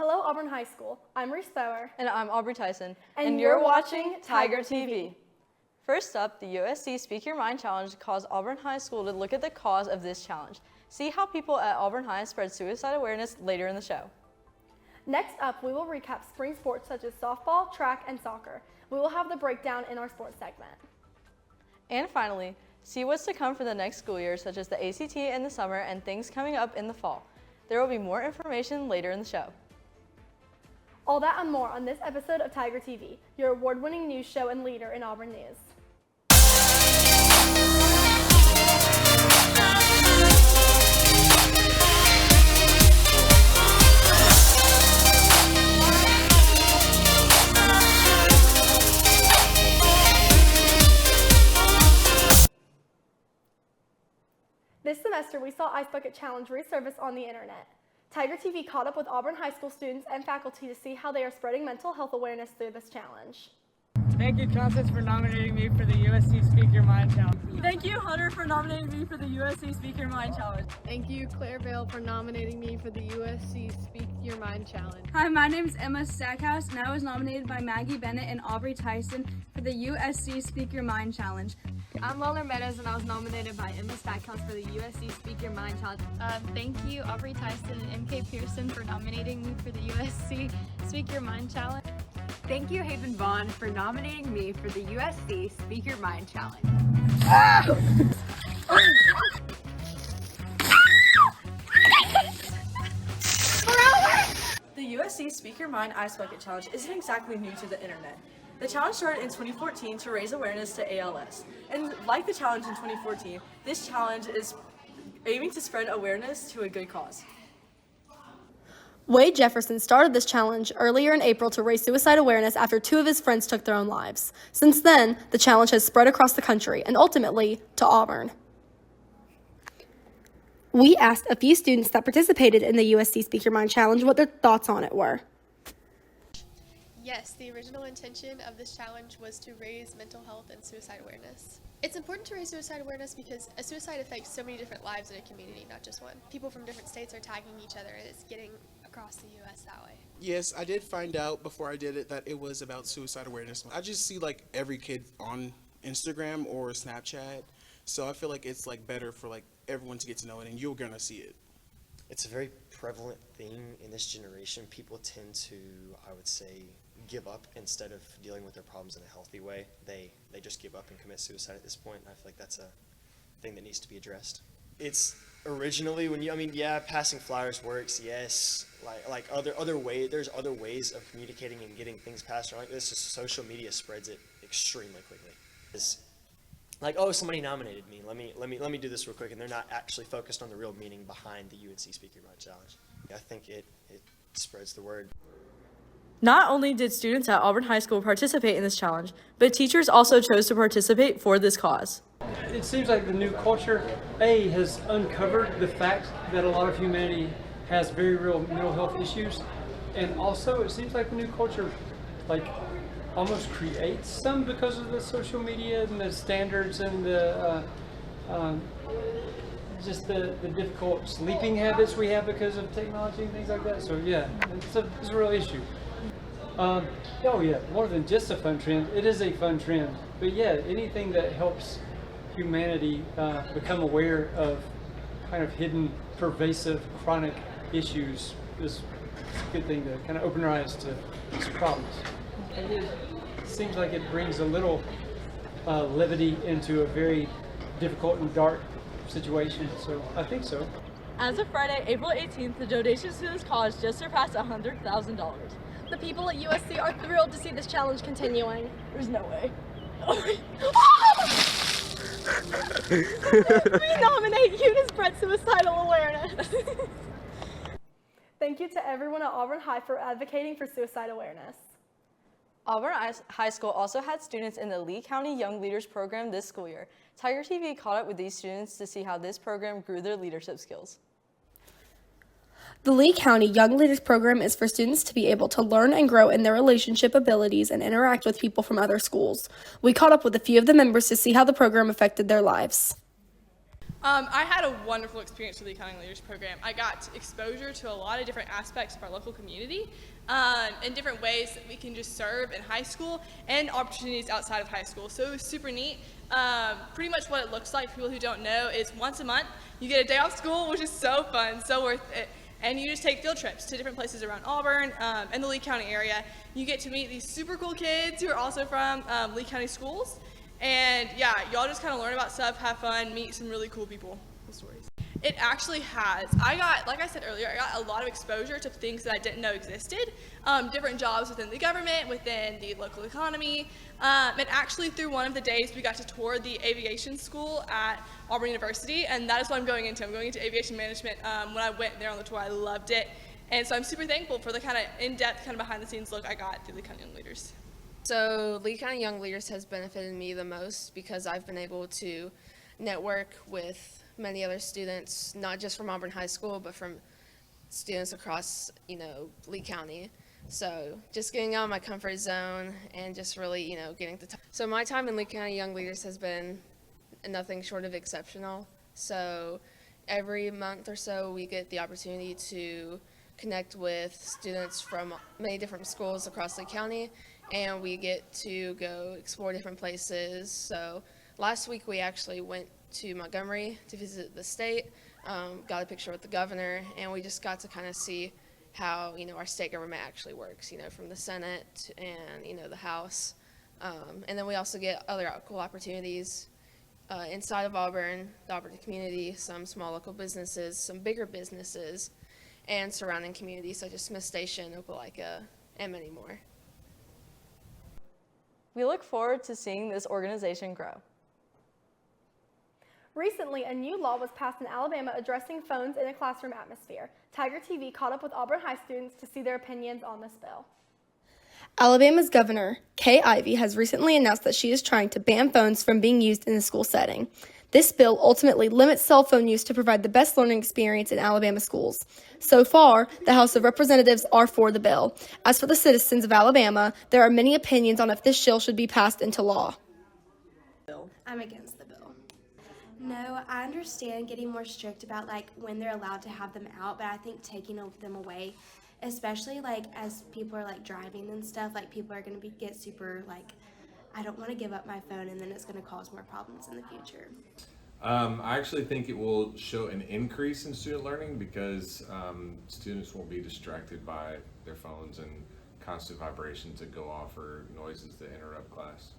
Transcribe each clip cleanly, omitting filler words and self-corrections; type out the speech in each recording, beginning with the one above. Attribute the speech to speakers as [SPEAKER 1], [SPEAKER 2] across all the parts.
[SPEAKER 1] Hello, Auburn High School. I'm Reese Bower.
[SPEAKER 2] And I'm Aubrey Tyson.
[SPEAKER 1] And you're watching Tiger
[SPEAKER 2] TV. First up, the USC Speak Your Mind Challenge caused Auburn High School to look at the cause of this challenge. See how people at Auburn High spread suicide awareness later in the show.
[SPEAKER 1] Next up, we will recap spring sports such as softball, track, and soccer. We will have the breakdown in our sports segment.
[SPEAKER 2] And finally, see what's to come for the next school year, such as the ACT in the summer and things coming up in the fall. There will be more information later in the show.
[SPEAKER 1] All that and more on this episode of Tiger TV, your award-winning news show and leader in Auburn news. This semester, we saw Ice Bucket Challenge resurface on the internet. Tiger TV caught up with Auburn High School students and faculty to see how they are spreading mental health awareness through this challenge.
[SPEAKER 3] Thank you, Constance, for nominating me for the USC Speak Your Mind Challenge.
[SPEAKER 4] Thank you, Hunter, for nominating me for the USC Speak Your Mind Challenge.
[SPEAKER 5] Thank you, Claire Vale, for nominating me for the USC Speak Your Mind Challenge.
[SPEAKER 4] Hi, my name is Emma Stackhouse, and I was nominated by Maggie Bennett and Aubrey Tyson for the USC Speak Your Mind Challenge.
[SPEAKER 5] I'm Weller Meadows, and I was nominated by Emma Stackhouse for the USC Speak Your Mind Challenge.
[SPEAKER 6] Thank you, Aubrey Tyson and MK Pearson, for nominating me for the USC Speak Your Mind Challenge.
[SPEAKER 5] Thank you, Haven Vaughn, for nominating me for the USC Speak Your Mind Challenge.
[SPEAKER 2] The USC Speak Your Mind Ice Bucket Challenge isn't exactly new to the internet. The challenge started in 2014 to raise awareness to ALS. And like the challenge in 2014, this challenge is aiming to spread awareness to a good cause.
[SPEAKER 1] Wade Jefferson started this challenge earlier in April to raise suicide awareness after 2 of his friends took their own lives. Since then, the challenge has spread across the country and ultimately to Auburn. We asked a few students that participated in the USC Speak Your Mind Challenge what their thoughts on it were.
[SPEAKER 6] Yes, the original intention of this challenge was to raise mental health and suicide awareness. It's important to raise suicide awareness because a suicide affects so many different lives in a community, not just one. People from different states are tagging each other, and it's getting across the U.S. that way.
[SPEAKER 7] Yes, I did find out before I did it that it was about suicide awareness. I just see like every kid on Instagram or Snapchat, so I feel like it's like better for like everyone to get to know it, and you're gonna see it.
[SPEAKER 8] It's a very prevalent thing in this generation. People tend to, I would say, give up instead of dealing with their problems in a healthy way. They just give up and commit suicide at this point. And I feel like that's a thing that needs to be addressed. It's originally passing flyers works, yes. Like other way, there's other ways of communicating and getting things passed around. Like this, just social media spreads it extremely quickly. It's like, oh, somebody nominated me. Let me do this real quick, and they're not actually focused on the real meaning behind the UNC Speak Your Mind Challenge. I think it spreads the word.
[SPEAKER 2] Not only did students at Auburn High School participate in this challenge, but teachers also chose to participate for this cause.
[SPEAKER 3] It seems like the new culture, has uncovered the fact that a lot of humanity has very real mental health issues, and also it seems like the new culture, like, almost creates some because of the social media and the standards and the just the difficult sleeping habits we have because of technology and things like that. So yeah, it's a real issue. More than just a fun trend, it is a fun trend. But yeah, anything that helps humanity become aware of kind of hidden, pervasive, chronic issues is a good thing to kind of open our eyes to these problems. And it seems like it brings a little levity into a very difficult and dark situation, so I think so.
[SPEAKER 2] As of Friday, April 18th, the donations to this cause just surpassed $100,000.
[SPEAKER 1] The people at USC are thrilled to see this challenge continuing.
[SPEAKER 2] There's no way.
[SPEAKER 1] We nominate you to spread suicidal awareness. Thank you to everyone at Auburn High for advocating for suicide awareness.
[SPEAKER 2] Auburn High School also had students in the Lee County Young Leaders Program this school year. Tiger TV caught up with these students to see how this program grew their leadership skills.
[SPEAKER 1] The Lee County Young Leaders Program is for students to be able to learn and grow in their relationship abilities and interact with people from other schools. We caught up with a few of the members to see how the program affected their lives.
[SPEAKER 9] I had a wonderful experience with the Lee County Leaders Program. I got exposure to a lot of different aspects of our local community and different ways that we can just serve in high school and opportunities outside of high school. So it was super neat. Pretty much what it looks like for people who don't know is once a month you get a day off school, which is so fun, so worth it. And you just take field trips to different places around Auburn and the Lee County area. You get to meet these super cool kids who are also from Lee County schools. And yeah, y'all just kind of learn about stuff, have fun, meet some really cool people. Cool stories. It actually has. Like I said earlier, I got a lot of exposure to things that I didn't know existed. Different jobs within the government, within the local economy. And actually through one of the days, we got to tour the aviation school at Auburn University, and that is what I'm going into. I'm going into aviation management. When I went there on the tour, I loved it. And so I'm super thankful for the kind of in-depth, kind of behind-the-scenes look I got through the County Young Leaders.
[SPEAKER 10] So Lee County Young Leaders has benefited me the most because I've been able to network with many other students, not just from Auburn High School, but from students across, Lee County. So just getting out of my comfort zone and just really, getting to talk. So my time in Lee County Young Leaders has been nothing short of exceptional. So every month or so we get the opportunity to connect with students from many different schools across the county, and we get to go explore different places. So last week we actually went to Montgomery to visit the state, got a picture with the governor, and we just got to kind of see how, our state government actually works, from the Senate and, the House. And then we also get other cool opportunities inside of Auburn, the Auburn community, some small local businesses, some bigger businesses, and surrounding communities such as Smith Station, Opelika, and many more.
[SPEAKER 11] We look forward to seeing this organization grow.
[SPEAKER 1] Recently, a new law was passed in Alabama addressing phones in a classroom atmosphere. Tiger TV caught up with Auburn High students to see their opinions on this bill. Alabama's Governor, Kay Ivey, has recently announced that she is trying to ban phones from being used in a school setting. This bill ultimately limits cell phone use to provide the best learning experience in Alabama schools. So far, the House of Representatives are for the bill. As for the citizens of Alabama, there are many opinions on if this bill should be passed into law.
[SPEAKER 12] I'm against the bill. No, I understand getting more strict about when they're allowed to have them out, but I think taking them away, especially as people are driving and stuff, people are going to get super I don't want to give up my phone, and then it's going to cause more problems in the future.
[SPEAKER 13] I actually think it will show an increase in student learning because students won't be distracted by their phones and constant vibrations that go off or noises that interrupt class.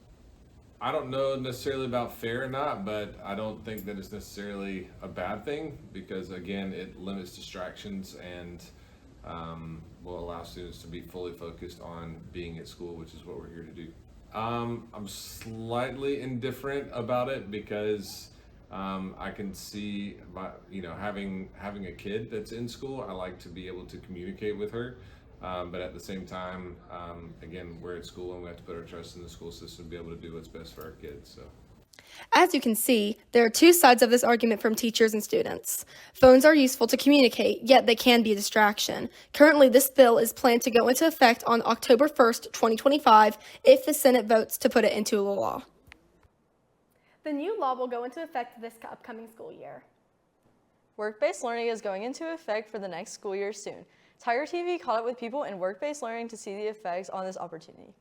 [SPEAKER 13] I don't know necessarily about fair or not, but I don't think that it's necessarily a bad thing because, again, it limits distractions and will allow students to be fully focused on being at school, which is what we're here to do. I'm slightly indifferent about it because I can see having a kid that's in school. I like to be able to communicate with her, but at the same time, again, we're at school and we have to put our trust in the school system to be able to do what's best for our kids. So.
[SPEAKER 1] As you can see, there are two sides of this argument from teachers and students. Phones are useful to communicate, yet they can be a distraction. Currently, this bill is planned to go into effect on October 1st, 2025, if the Senate votes to put it into law. The new law will go into effect this upcoming school year.
[SPEAKER 11] Work-based learning is going into effect for the next school year soon. Tiger TV caught up with people in work-based learning to see the effects on this opportunity.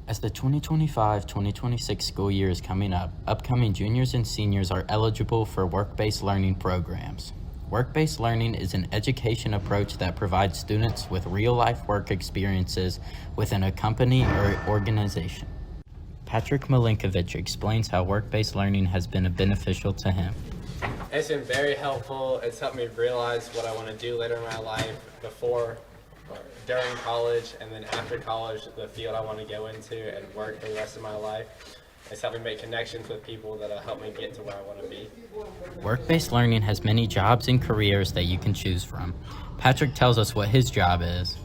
[SPEAKER 14] As the 2025-2026 school year is coming up, upcoming juniors and seniors are eligible for work-based learning programs. Work-based learning is an education approach that provides students with real-life work experiences within a company or organization. Patrick Milinkovich explains how work-based learning has been beneficial to him.
[SPEAKER 15] It's been very helpful. It's helped me realize what I want to do later in my life, during college, and then after college, the field I want to go into and work the rest of my life. It's helped me make connections with people that'll help me get to where I want to be.
[SPEAKER 14] Work-based learning has many jobs and careers that you can choose from. Patrick tells us what his job is.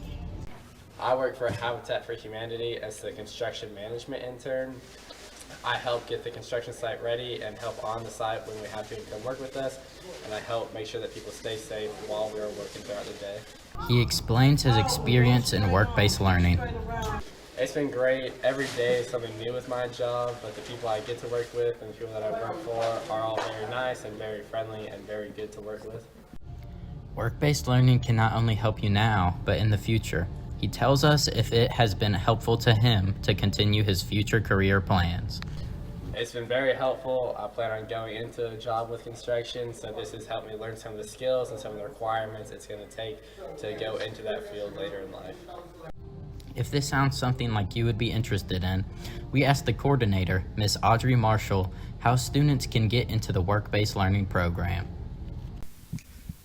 [SPEAKER 15] I work for Habitat for Humanity as the construction management intern. I help get the construction site ready and help on the site when we have people come work with us, and I help make sure that people stay safe while we are working throughout the day.
[SPEAKER 14] He explains his experience in work-based learning.
[SPEAKER 15] It's been great. Every day is something new with my job, but the people I get to work with and the people that I work for are all very nice and very friendly and very good to work with.
[SPEAKER 14] Work-based learning can not only help you now, but in the future. He tells us if it has been helpful to him to continue his future career plans.
[SPEAKER 15] It's been very helpful. I plan on going into a job with construction, so this has helped me learn some of the skills and some of the requirements it's going to take to go into that field later in life.
[SPEAKER 14] If this sounds something like you would be interested in, we asked the coordinator, Miss Audrey Marshall, how students can get into the work-based learning program.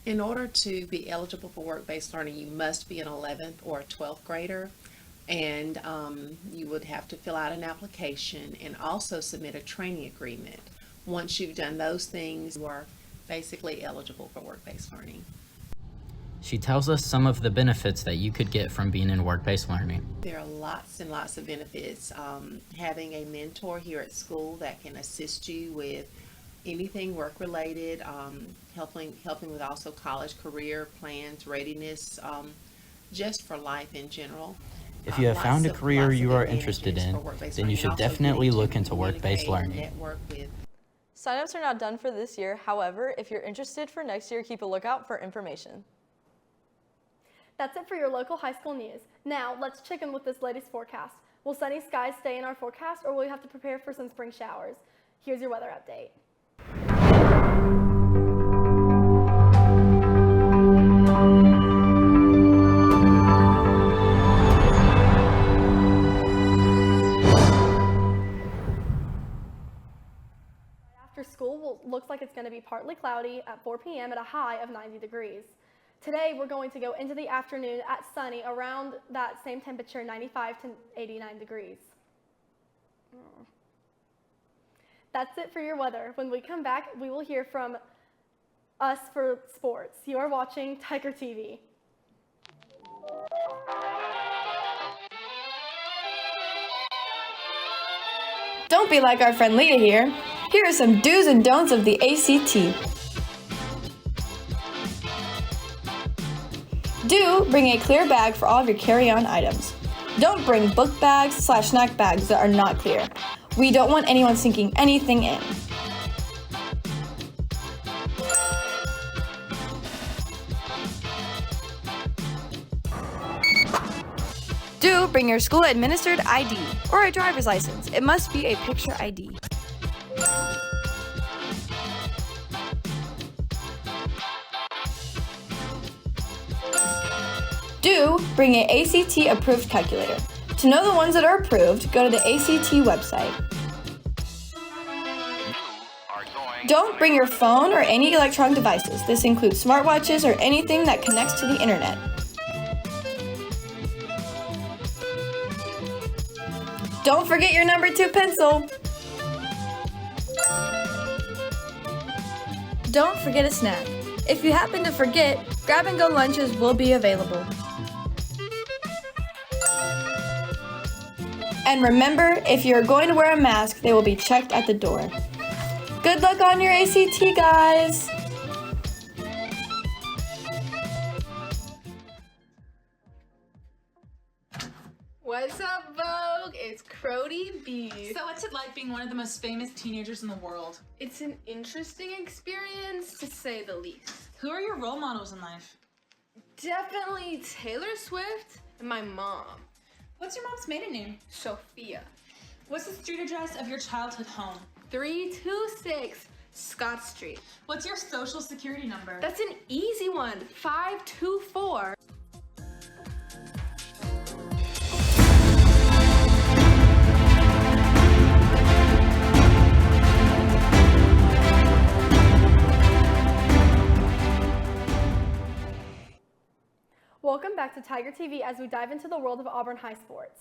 [SPEAKER 16] In order to be eligible for work-based learning, you must be an 11th or a 12th grader, and you would have to fill out an application and also submit a training agreement. Once you've done those things, you are basically eligible for work-based learning.
[SPEAKER 14] She tells us some of the benefits that you could get from being in work-based learning.
[SPEAKER 16] There are lots and lots of benefits. Having a mentor here at school that can assist you with anything work-related, helping with also college career plans, readiness, just for life in general.
[SPEAKER 14] If you have found a career you are interested in, then you should definitely look into work-based learning.
[SPEAKER 11] Signups are not done for this year. However, if you're interested for next year, keep a lookout for information.
[SPEAKER 1] That's it for your local high school news. Now, let's check in with this latest forecast. Will sunny skies stay in our forecast, or will we have to prepare for some spring showers? Here's your weather update. After school, looks like it's going to be partly cloudy at 4 p.m. at a high of 90 degrees. Today, we're going to go into the afternoon at sunny around that same temperature, 95 to 89 degrees. That's it for your weather. When we come back, we will hear from us for sports. You are watching Tiger TV. Don't be like our friend Leah here. Here are some do's and don'ts of the ACT. Do bring a clear bag for all of your carry-on items. Don't bring book bags / snack bags that are not clear. We don't want anyone sinking anything in. Do bring your school-administered ID or a driver's license. It must be a picture ID. Do bring an ACT approved calculator. To know the ones that are approved, go to the ACT website. Don't bring your phone or any electronic devices. This includes smartwatches or anything that connects to the internet. Don't forget your number 2 pencil. Don't forget a snack. If you happen to forget, grab-and-go lunches will be available. And remember, if you're going to wear a mask, they will be checked at the door. Good luck on your ACT, guys!
[SPEAKER 17] What's up, Vogue? It's Crody B.
[SPEAKER 18] So what's it like being one of the most famous teenagers in the world?
[SPEAKER 17] It's an interesting experience, to say the least.
[SPEAKER 18] Who are your role models in life?
[SPEAKER 17] Definitely Taylor Swift and my mom.
[SPEAKER 18] What's your mom's maiden name?
[SPEAKER 17] Sophia.
[SPEAKER 18] What's the street address of your childhood home?
[SPEAKER 17] 326 Scott Street.
[SPEAKER 18] What's your social security number?
[SPEAKER 17] That's an easy one. 524.
[SPEAKER 1] Welcome back to Tiger TV as we dive into the world of Auburn High sports.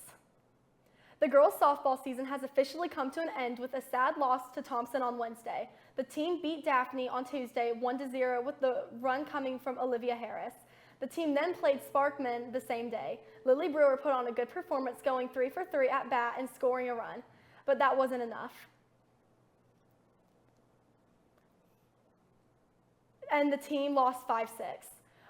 [SPEAKER 1] The girls' softball season has officially come to an end with a sad loss to Thompson on Wednesday. The team beat Daphne on Tuesday 1-0 with the run coming from Olivia Harris. The team then played Sparkman the same day. Lily Brewer put on a good performance, going 3 for 3 at bat and scoring a run, but that wasn't enough. And the team lost 5-6.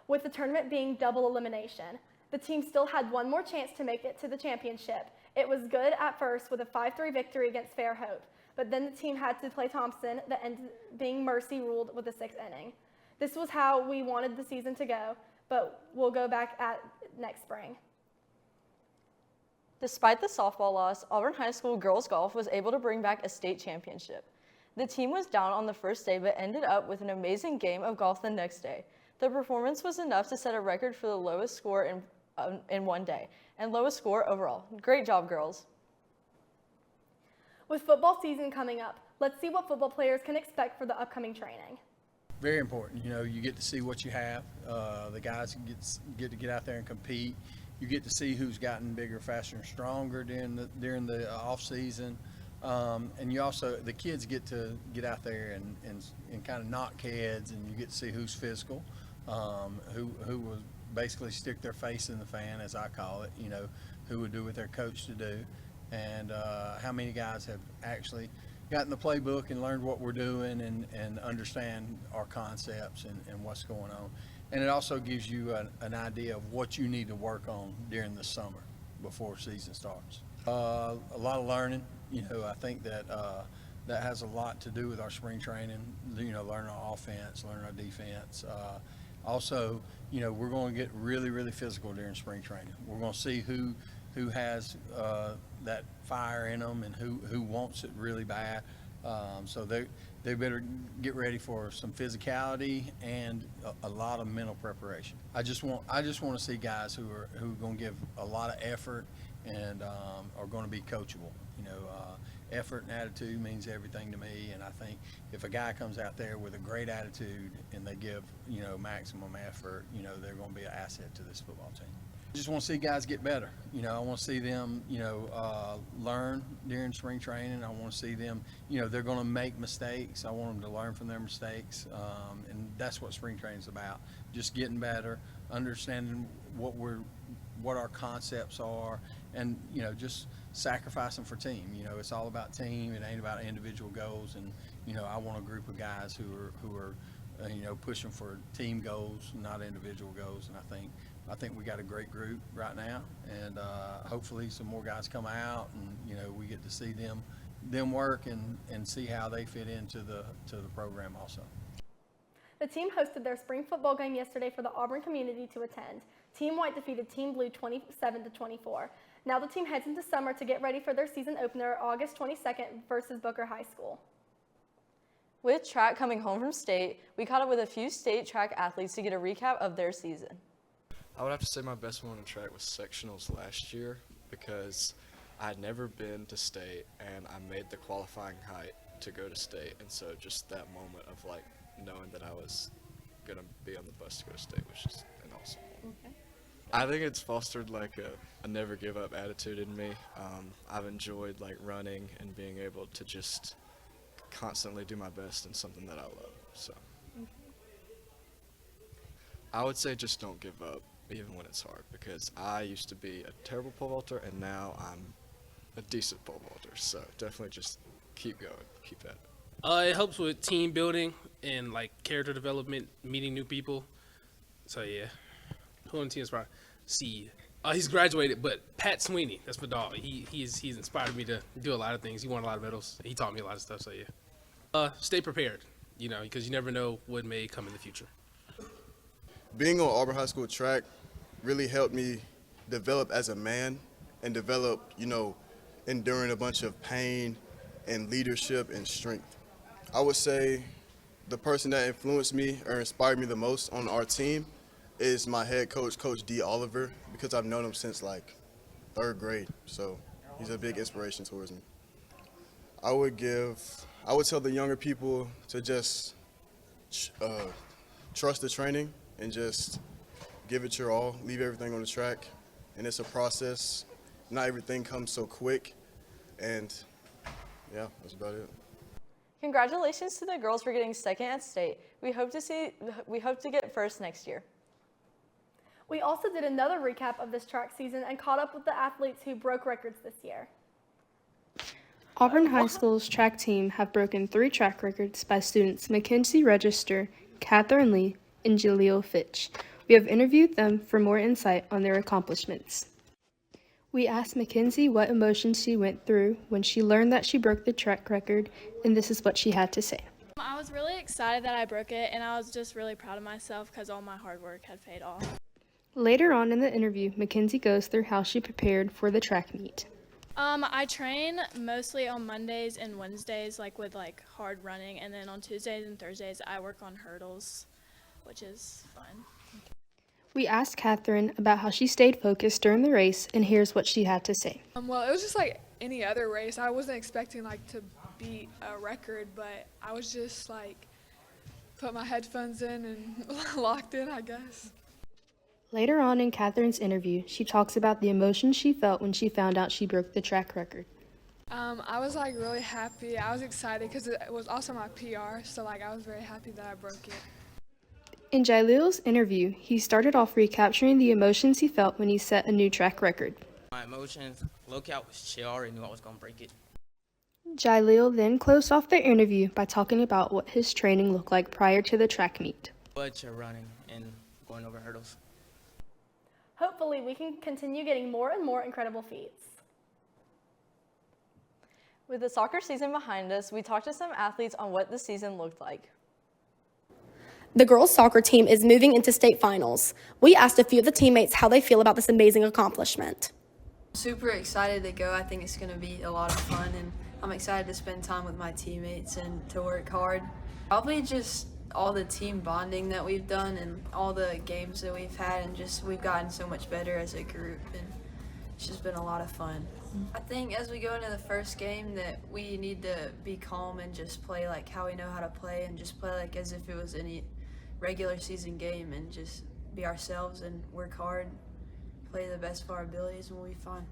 [SPEAKER 1] With the tournament being double elimination, the team still had one more chance to make it to the championship. It was good at first with a 5-3 victory against Fairhope, but then the team had to play Thompson, the end being mercy ruled with the 6th inning. This was how we wanted the season to go, but we'll go back at next spring.
[SPEAKER 11] Despite the softball loss, Auburn High School girls golf was able to bring back a state championship. The team was down on the first day but ended up with an amazing game of golf the next day. The performance was enough to set a record for the lowest score in one day and lowest score overall. Great job, girls.
[SPEAKER 1] With football season coming up, let's see what football players can expect for the upcoming training.
[SPEAKER 19] Very important. You get to see what you have. The guys get to get out there and compete. You get to see who's gotten bigger, faster, and stronger during the off season. And you also, the kids get to get out there and kind of knock heads, and you get to see who's physical, who will basically stick their face in the fan, as I call it, who would do what their coach to do, and how many guys have actually gotten the playbook and learned what we're doing and understand our concepts and what's going on. And it also gives you an idea of what you need to work on during the summer before season starts. A lot of learning. I think that that has a lot to do with our spring training, learning our offense, learning our defense. Also, we're going to get really, really physical during spring training. We're going to see who has that fire in them and who wants it really bad. So they better get ready for some physicality and a lot of mental preparation. I just want to see guys who are going to give a lot of effort and are going to be coachable. Effort and attitude means everything to me, and I think if a guy comes out there with a great attitude and they give maximum effort, they're going to be an asset to this football team. I just want to see guys get better. I want to see them learn during spring training. I want to see them they're going to make mistakes. I want them to learn from their mistakes, and that's what spring training is about. Just getting better, understanding what our concepts are, and just sacrificing for team. It's all about team. It ain't about individual goals. And I want a group of guys who are pushing for team goals, not individual goals. And I think we got a great group right now. And hopefully some more guys come out, and we get to see them work and see how they fit into the program also.
[SPEAKER 1] The team hosted their spring football game yesterday for the Auburn community to attend. Team White defeated Team Blue 27-24. Now the team heads into summer to get ready for their season opener August 22nd versus Booker High School.
[SPEAKER 11] With track coming home from state, we caught up with a few state track athletes to get a recap of their season.
[SPEAKER 20] I would have to say my best one on track was sectionals last year because I had never been to state and I made the qualifying height to go to state, and so just that moment of knowing that I was going to be on the bus to go to state was just an awesome moment. Okay. I think it's fostered a never give up attitude in me. I've enjoyed running and being able to just constantly do my best in something that I love. So I would say just don't give up even when it's hard, because I used to be a terrible pole vaulter and now I'm a decent pole vaulter. So definitely just keep going, keep at it.
[SPEAKER 21] It helps with team building and character development, meeting new people. So yeah, who on the team is probably he's graduated, but Pat Sweeney, that's my dog. He's inspired me to do a lot of things. He won a lot of medals. He taught me a lot of stuff. So yeah, stay prepared, because you never know what may come in the future.
[SPEAKER 22] Being on Auburn High School track really helped me develop as a man and develop, enduring a bunch of pain and leadership and strength. I would say the person that influenced me or inspired me the most on our team is my head coach, Coach D. Oliver, because I've known him since 3rd grade. So he's a big inspiration towards me. I would tell the younger people to just trust the training and just give it your all, leave everything on the track. And it's a process. Not everything comes so quick. And yeah, that's about it.
[SPEAKER 11] Congratulations to the girls for getting second at state. We hope to get first next year.
[SPEAKER 1] We also did another recap of this track season and caught up with the athletes who broke records this year.
[SPEAKER 23] Auburn High School's track team have broken 3 track records by students Mackenzie Register, Catherine Lee, and Jaleel Fitch. We have interviewed them for more insight on their accomplishments. We asked Mackenzie what emotions she went through when she learned that she broke the track record, and this is what she had to say.
[SPEAKER 4] I was really excited that I broke it, and I was just really proud of myself because all my hard work had paid off.
[SPEAKER 23] Later on in the interview, Mackenzie goes through how she prepared for the track meet.
[SPEAKER 4] I train mostly on Mondays and Wednesdays, with hard running, and then on Tuesdays and Thursdays I work on hurdles, which is fun.
[SPEAKER 23] We asked Catherine about how she stayed focused during the race, and here's what she had to say.
[SPEAKER 5] Well, it was just like any other race. I wasn't expecting to beat a record, but I was just put my headphones in and locked in, I guess.
[SPEAKER 23] Later on in Catherine's interview, she talks about the emotions she felt when she found out she broke the track record.
[SPEAKER 5] I was really happy. I was excited because it was also my PR, so I was very happy that I broke it.
[SPEAKER 23] In Jailil's interview, he started off recapturing the emotions he felt when he set a new track record.
[SPEAKER 6] My emotions, low-key I was chill. I already knew I was going to break it.
[SPEAKER 23] Jailil then closed off their interview by talking about what his training looked like prior to the track meet.
[SPEAKER 6] But running and going over hurdles.
[SPEAKER 1] Hopefully, we can continue getting more and more incredible feats.
[SPEAKER 11] With the soccer season behind us, we talked to some athletes on what the season looked like.
[SPEAKER 1] The girls' soccer team is moving into state finals. We asked a few of the teammates how they feel about this amazing accomplishment.
[SPEAKER 24] Super excited to go. I think it's going to be a lot of fun, and I'm excited to spend time with my teammates and to work hard. Probably just all the team bonding that we've done and all the games that we've had, and we've gotten so much better as a group, and it's just been a lot of fun. I think as we go into the first game that we need to be calm and just play how we know how to play, and just play as if it was any regular season game, and just be ourselves and work hard, play the best of our abilities, and we'll be fine.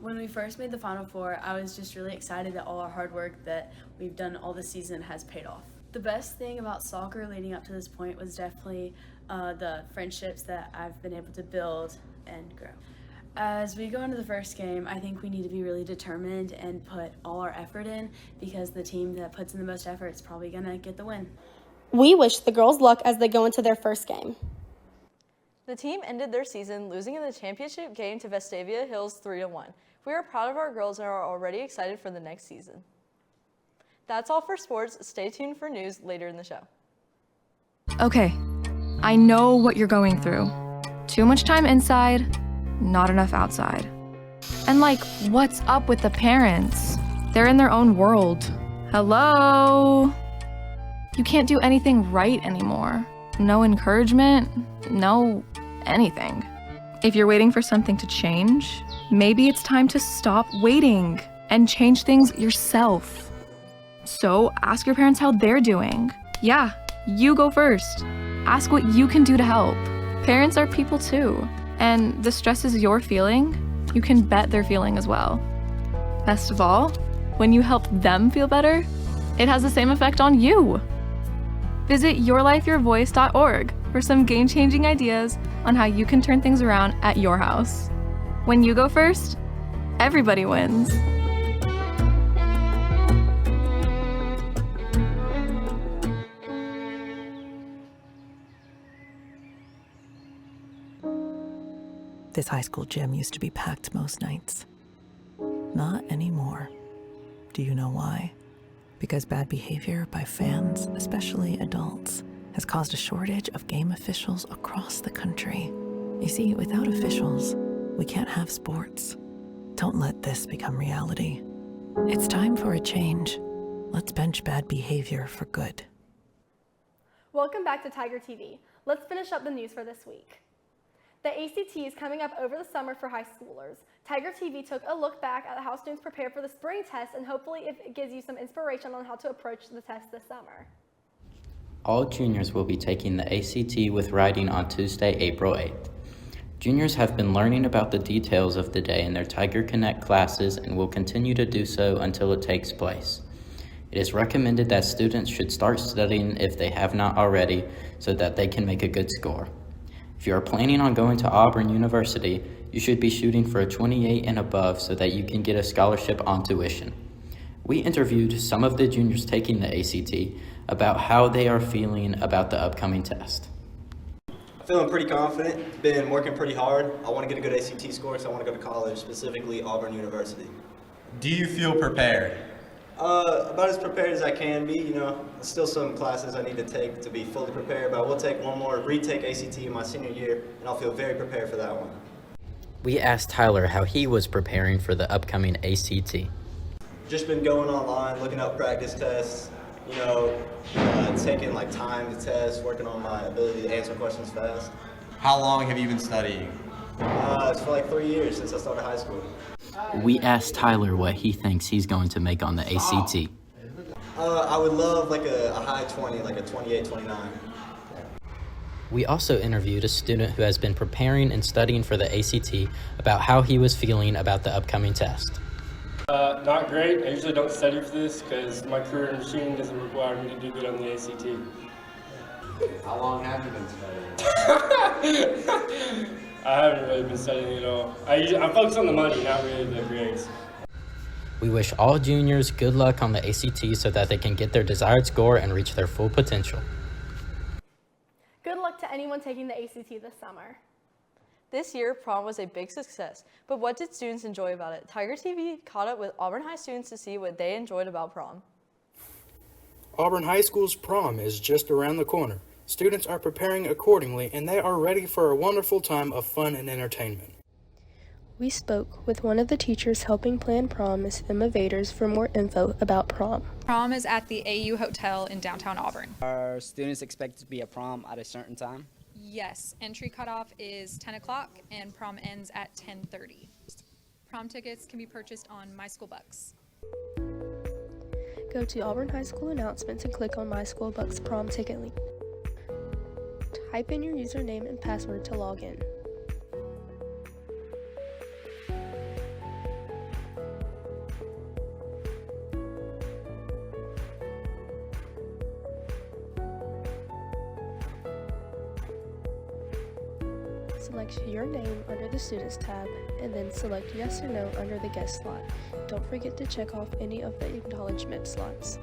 [SPEAKER 25] When we first made the Final Four, I was just really excited that all our hard work that we've done all this season has paid off. The best thing about soccer leading up to this point was definitely the friendships that I've been able to build and grow. As we go into the first game, I think we need to be really determined and put all our effort in, because the team that puts in the most effort is probably going to get the win.
[SPEAKER 1] We wish the girls luck as they go into their first game.
[SPEAKER 11] The team ended their season losing in the championship game to Vestavia Hills 3-1. We are proud of our girls and are already excited for the next season. That's all for sports. Stay tuned for news later in the show.
[SPEAKER 26] Okay, I know what you're going through. Too much time inside, not enough outside. And what's up with the parents? They're in their own world. Hello? You can't do anything right anymore. No encouragement, no anything. If you're waiting for something to change, maybe it's time to stop waiting and change things yourself. So ask your parents how they're doing. Yeah, you go first. Ask what you can do to help. Parents are people too, and the stresses you're feeling, you can bet they're feeling as well. Best of all, when you help them feel better, it has the same effect on you. Visit yourlifeyourvoice.org for some game-changing ideas on how you can turn things around at your house. When you go first, everybody wins.
[SPEAKER 27] This high school gym used to be packed most nights. Not anymore. Do you know why? Because bad behavior by fans, especially adults, has caused a shortage of game officials across the country. You see, without officials, we can't have sports. Don't let this become reality. It's time for a change. Let's bench bad behavior for good.
[SPEAKER 1] Welcome back to Tiger TV. Let's finish up the news for this week. The ACT is coming up over the summer for high schoolers. Tiger TV took a look back at how students prepare for the spring test, and hopefully it gives you some inspiration on how to approach the test this summer.
[SPEAKER 14] All juniors will be taking the ACT with writing on Tuesday, April 8th. Juniors have been learning about the details of the day in their Tiger Connect classes and will continue to do so until it takes place. It is recommended that students should start studying if they have not already, so that they can make a good score. If you are planning on going to Auburn University, you should be shooting for a 28 and above so that you can get a scholarship on tuition. We interviewed some of the juniors taking the ACT about how they are feeling about the upcoming test.
[SPEAKER 2] Feeling pretty confident, been working pretty hard. I want to get a good ACT score, so I want to go to college, specifically Auburn University.
[SPEAKER 3] Do you feel prepared?
[SPEAKER 2] About as prepared as I can be. You know, still some classes I need to take to be fully prepared, but I will take one more retake ACT in my senior year, and I'll feel very prepared for that one.
[SPEAKER 14] We asked Tyler how he was preparing for the upcoming ACT.
[SPEAKER 2] Just been going online, looking up practice tests, you know, taking like time to test, working on my ability to answer questions fast.
[SPEAKER 3] How long have you been studying?
[SPEAKER 2] It's for like 3 years since I started high school.
[SPEAKER 14] We asked Tyler what he thinks he's going to make on the ACT.
[SPEAKER 2] I would love like a high 20, like a 28, 29.
[SPEAKER 14] We also interviewed a student who has been preparing and studying for the ACT about how he was feeling about the upcoming test.
[SPEAKER 7] Not great. I usually don't study for this because my career in machining doesn't require me to do good on the ACT.
[SPEAKER 3] How long have you been studying?
[SPEAKER 7] I haven't really been studying at all. I'm focused on the money, not really the grades.
[SPEAKER 14] We wish all juniors good luck on the ACT so that they can get their desired score and reach their full potential.
[SPEAKER 1] Good luck to anyone taking the ACT this summer.
[SPEAKER 11] This year, prom was a big success, but what did students enjoy about it? Tiger TV caught up with Auburn High students to see what they enjoyed about prom.
[SPEAKER 8] Auburn High School's prom is just around the corner. Students are preparing accordingly, and they are ready for a wonderful time of fun and entertainment.
[SPEAKER 23] We spoke with one of the teachers helping plan prom, Ms. Emma Vaders, for more info about prom.
[SPEAKER 9] Prom is at the AU Hotel in downtown Auburn.
[SPEAKER 10] Are students expected to be at prom at a certain time?
[SPEAKER 9] Yes, entry cutoff is 10 o'clock and prom ends at 10:30. Prom tickets can be purchased on My School Bucks.
[SPEAKER 23] Go to Auburn High School announcements and click on My School Bucks prom ticket link. Type in your username and password to log in. Select your name under the Students tab, and then select Yes or No under the Guest slot. Don't forget to check off any of the acknowledgement slots.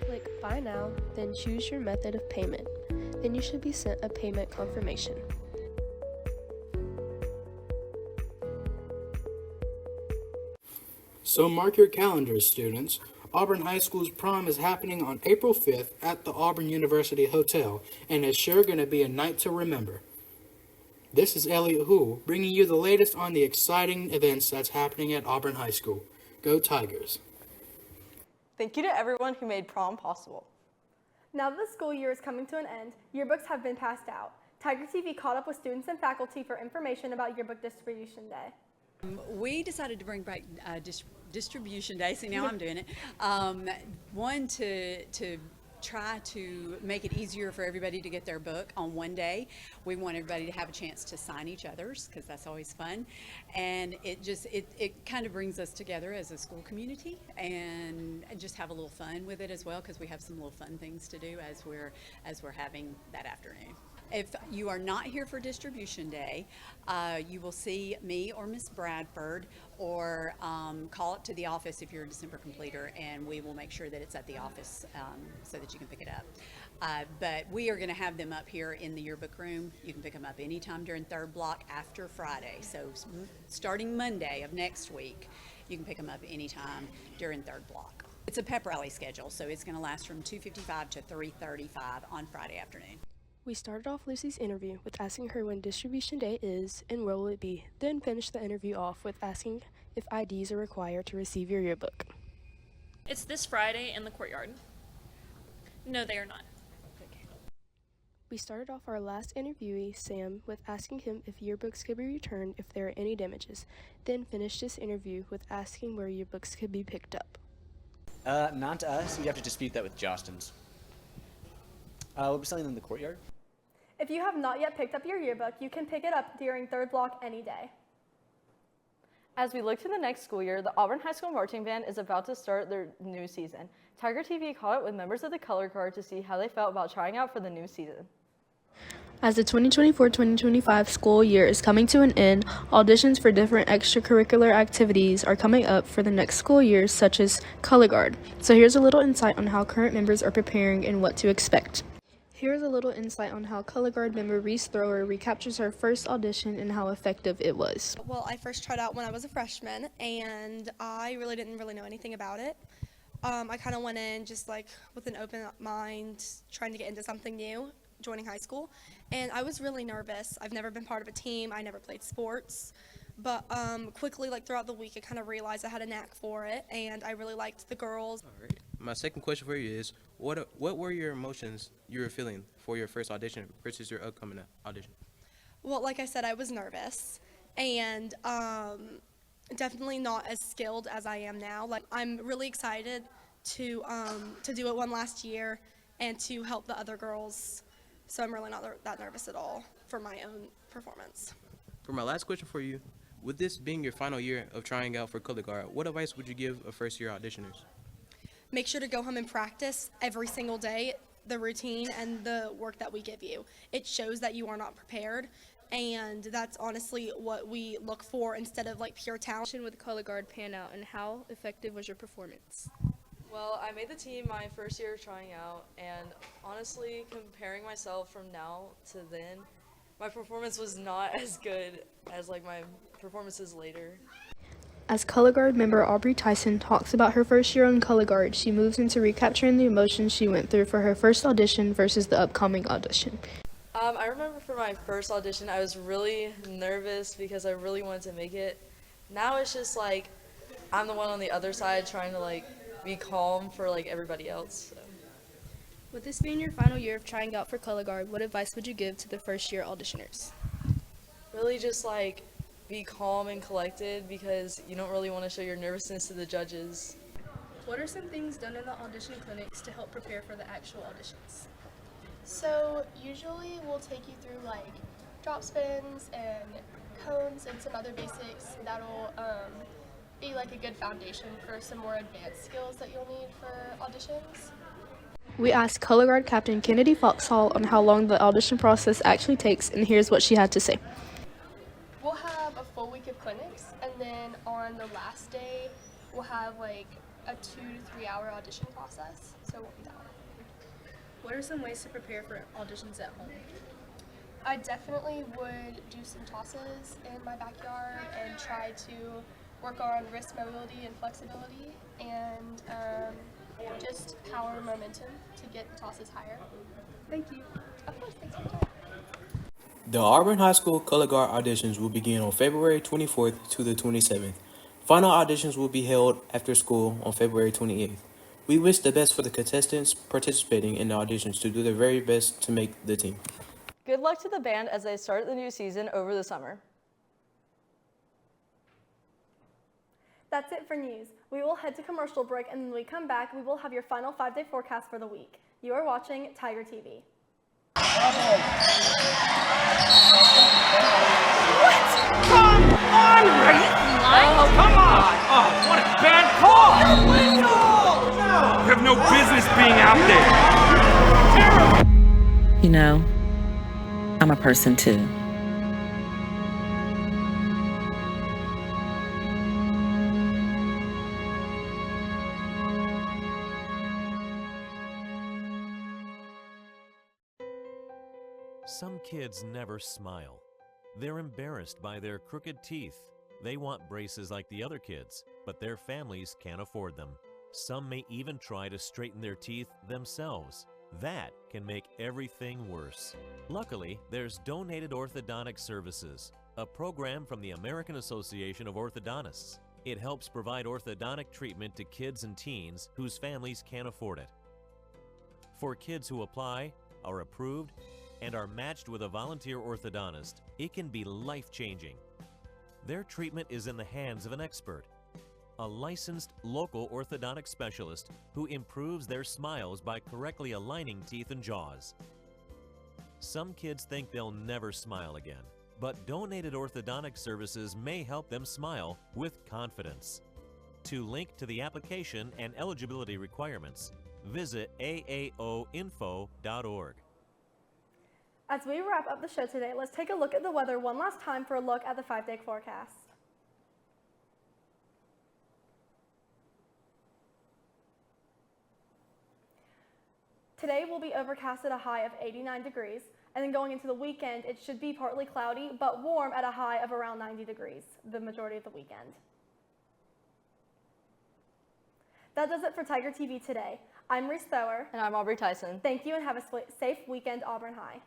[SPEAKER 23] Click Buy Now, then choose your method of payment. Then you should be sent a payment confirmation.
[SPEAKER 8] So mark your calendars, students. Auburn High School's prom is happening on April 5th at the Auburn University Hotel, and it's sure going to be a night to remember. This is Elliot Houle, bringing you the latest on the exciting events that's happening at Auburn High School. Go Tigers!
[SPEAKER 11] Thank you to everyone who made prom possible.
[SPEAKER 1] Now that the school year is coming to an end, yearbooks have been passed out. Tiger TV caught up with students and faculty for information about yearbook distribution day.
[SPEAKER 12] We decided to bring back distribution day. See, now I'm doing it. One, to try to make it easier for everybody to get their book on one day. We want everybody to have a chance to sign each other's, because that's always fun. And it kind of brings us together as a school community, and just have a little fun with it as well, because we have some little fun things to do as we're having that afternoon. If you are not here for distribution day, you will see me or Miss Bradford, or call it to the office if you're a December completer, and we will make sure that it's at the office so that you can pick it up. But we are going to have them up here in the yearbook room. You can pick them up anytime during third block after Friday. So starting Monday of next week, you can pick them up anytime during third block. It's a pep rally schedule, so it's going to last from 2:55 to 3:35 on Friday afternoon.
[SPEAKER 23] We started off Lucy's interview with asking her when distribution day is and where will it be, then finished the interview off with asking if IDs are required to receive your yearbook.
[SPEAKER 28] It's this Friday in the courtyard. No, they are not.
[SPEAKER 23] We started off our last interviewee, Sam, with asking him if yearbooks could be returned if there are any damages, then finished this interview with asking where yearbooks could be picked up.
[SPEAKER 29] Not to us. You'd have to dispute that with Jostens. We'll be selling them in the courtyard.
[SPEAKER 1] If you have not yet picked up your yearbook, you can pick it up during third block any day.
[SPEAKER 11] As we look to the next school year, the Auburn High School marching band is about to start their new season. Tiger TV caught up with members of the color guard to see how they felt about trying out for the new season.
[SPEAKER 23] As the 2024-2025 school year is coming to an end, auditions for different extracurricular activities are coming up for the next school year, such as color guard. So here's a little insight on how current members are preparing and what to expect. Here's a little insight on how color guard member Reese Thrower recaptures her first audition and how effective it was.
[SPEAKER 1] Well, I first tried out when I was a freshman, and I really didn't know anything about it. I kind of went in just like with an open mind, trying to get into something new, joining high school, and I was really nervous. I've never been part of a team. I never played sports, but quickly, like throughout the week, I kind of realized I had a knack for it, and I really liked the girls.
[SPEAKER 6] All right. My second question for you is, what were your emotions you were feeling for your first audition versus your upcoming audition?
[SPEAKER 1] Well, like I said, I was nervous, and definitely not as skilled as I am now. Like, I'm really excited to do it one last year and to help the other girls. So I'm really not that nervous at all for my own performance.
[SPEAKER 6] For my last question for you, with this being your final year of trying out for color guard, what advice would you give a first-year auditioners?
[SPEAKER 1] Make sure to go home and practice every single day the routine and the work that we give you. It shows that you are not prepared, and that's honestly what we look for instead of like pure talent.
[SPEAKER 23] With color guard pan out, and how effective was your performance?
[SPEAKER 11] Well, I made the team my first year of trying out, and honestly, comparing myself from now to then, my performance was not as good as like my performances later.
[SPEAKER 23] As color guard member Aubrey Tyson talks about her first year on color guard, she moves into recapturing the emotions she went through for her first audition versus the upcoming audition.
[SPEAKER 11] I remember for my first audition, I was really nervous because I really wanted to make it. Now it's just like I'm the one on the other side trying to like be calm for like everybody else. So.
[SPEAKER 23] With this being your final year of trying out for color guard, what advice would you give to the first year auditioners?
[SPEAKER 11] Really just like be calm and collected because you don't really want to show your nervousness to the judges.
[SPEAKER 23] What are some things done in the audition clinics to help prepare for the actual auditions?
[SPEAKER 13] So usually we'll take you through like drop spins and cones and some other basics that'll be like a good foundation for some more advanced skills that you'll need for auditions.
[SPEAKER 23] We asked color guard captain Kennedy Foxhall on how long the audition process actually takes, and here's what she had to say.
[SPEAKER 13] We'll have a full week of clinics, and then on the last day we'll have like a 2 to 3 hour audition process, so it won't be that long.
[SPEAKER 23] What are some ways to prepare for auditions at home?
[SPEAKER 13] I definitely would do some tosses in my backyard and try to work on wrist mobility and flexibility, and just power momentum to get the tosses higher.
[SPEAKER 23] Thank you.
[SPEAKER 13] Of course, thanks for your time.
[SPEAKER 15] The Auburn High School color guard auditions will begin on February 24th to the 27th. Final auditions will be held after school on February 28th. We wish the best for the contestants participating in the auditions to do their very best to make the team.
[SPEAKER 11] Good luck to the band as they start the new season over the summer.
[SPEAKER 1] That's it for news. We will head to commercial break, and when we come back, we will have your final 5-day forecast for the week. You are watching Tiger TV.
[SPEAKER 16] What? Come on! Are you lying? Oh, come on! Oh, what a bad call! No! You have no business being out there. Terrible!
[SPEAKER 27] You know, I'm a person too.
[SPEAKER 17] Some kids never smile. They're embarrassed by their crooked teeth. They want braces like the other kids, but their families can't afford them. Some may even try to straighten their teeth themselves. That can make everything worse. Luckily, there's Donated Orthodontic Services, a program from the American Association of Orthodontists. It helps provide orthodontic treatment to kids and teens whose families can't afford it. For kids who apply, are approved, and are matched with a volunteer orthodontist, it can be life-changing. Their treatment is in the hands of an expert, a licensed local orthodontic specialist who improves their smiles by correctly aligning teeth and jaws. Some kids think they'll never smile again, but donated orthodontic services may help them smile with confidence. To link to the application and eligibility requirements, visit aaoinfo.org.
[SPEAKER 1] As we wrap up the show today, let's take a look at the weather one last time for a look at the 5-day forecast. Today will be overcast at a high of 89 degrees, and then going into the weekend, it should be partly cloudy, but warm at a high of around 90 degrees the majority of the weekend. That does it for Tiger TV today. I'm Reese Thower.
[SPEAKER 11] And I'm Aubrey Tyson.
[SPEAKER 1] Thank you and have a safe weekend, Auburn High.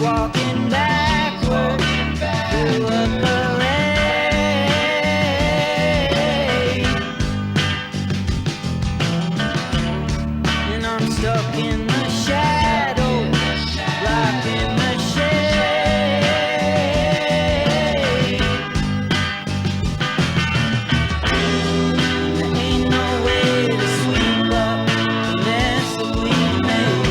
[SPEAKER 4] Walking backward through a parade, and I'm stuck in the shadow, blocking the shade. There ain't no way to sweep up the mess that we made.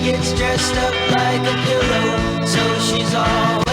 [SPEAKER 4] Gets dressed up like a pillow, so she's always